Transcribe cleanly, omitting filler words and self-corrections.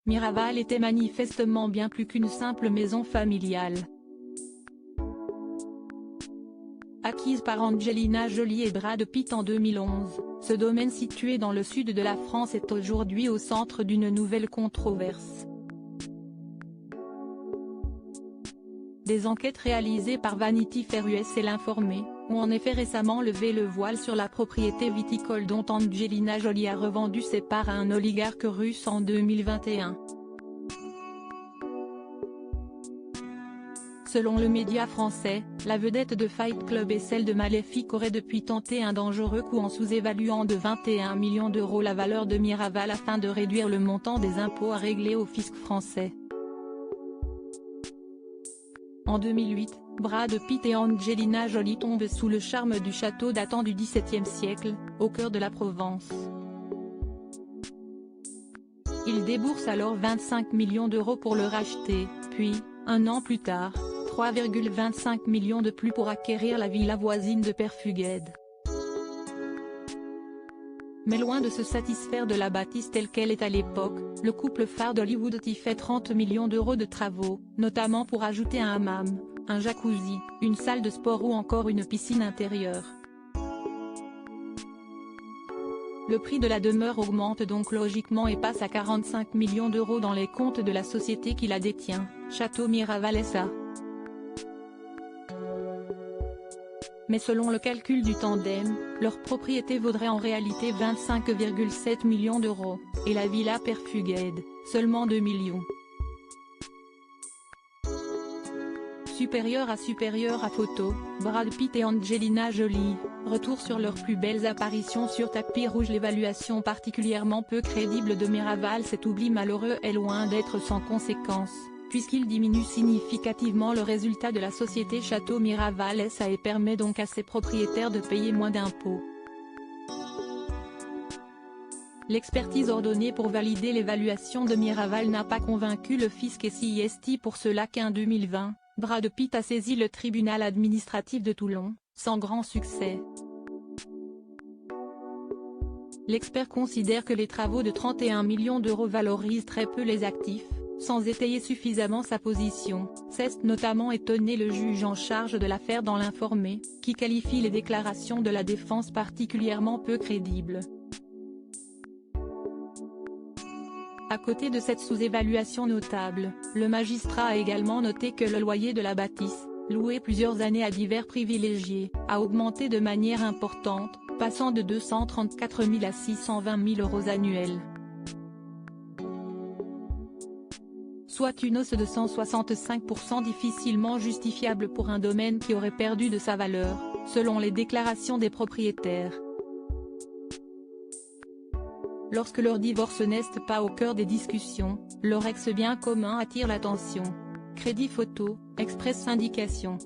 Miraval était manifestement bien plus qu'une simple maison familiale. Acquise par Angelina Jolie et Brad Pitt en 2011, ce domaine situé dans le sud de la France est aujourd'hui au centre d'une nouvelle controverse. Des enquêtes réalisées par Vanity Fair US et l'Informé ont en effet récemment levé le voile sur la propriété viticole dont Angelina Jolie a revendu ses parts à un oligarque russe en 2021. Selon le média français, la vedette de Fight Club et celle de Maléfique auraient depuis tenté un dangereux coup en sous-évaluant de 21 millions d'euros la valeur de Miraval afin de réduire le montant des impôts à régler au fisc français. En 2008, Brad Pitt et Angelina Jolie tombent sous le charme du château datant du XVIIe siècle, au cœur de la Provence. Ils déboursent alors 25 millions d'euros pour le racheter, puis, un an plus tard, 3,25 millions de plus pour acquérir la villa voisine de Perfughed. Mais loin de se satisfaire de la bâtisse telle qu'elle est à l'époque, le couple phare d'Hollywood y fait 30 millions d'euros de travaux, notamment pour ajouter un hammam, un jacuzzi, une salle de sport ou encore une piscine intérieure. Le prix de la demeure augmente donc logiquement et passe à 45 millions d'euros dans les comptes de la société qui la détient, Château Miraval SA. Mais selon le calcul du tandem, leur propriété vaudrait en réalité 25,7 millions d'euros, et la villa Perfughed, seulement 2 millions. Supérieur à photo, Brad Pitt et Angelina Jolie, retour sur leurs plus belles apparitions sur tapis rouge. L'évaluation particulièrement peu crédible de Miraval, cet oubli malheureux est loin d'être sans conséquence, puisqu'il diminue significativement le résultat de la société Château Miraval SA et permet donc à ses propriétaires de payer moins d'impôts. L'expertise ordonnée pour valider l'évaluation de Miraval n'a pas convaincu le fisc et CIST, pour cela qu'en 2020, Brad Pitt a saisi le tribunal administratif de Toulon, sans grand succès. L'expert considère que les travaux de 31 millions d'euros valorisent très peu les actifs, sans étayer suffisamment sa position, c'est notamment étonné le juge en charge de l'affaire dans l'Informé, qui qualifie les déclarations de la défense particulièrement peu crédibles. À côté de cette sous-évaluation notable, le magistrat a également noté que le loyer de la bâtisse, loué plusieurs années à divers privilégiés, a augmenté de manière importante, passant de 234 000 à 620 000 euros annuels. Soit une hausse de 165% difficilement justifiable pour un domaine qui aurait perdu de sa valeur, selon les déclarations des propriétaires. Lorsque leur divorce n'est pas au cœur des discussions, leur ex-bien commun attire l'attention. Crédit Photo, Express Syndication.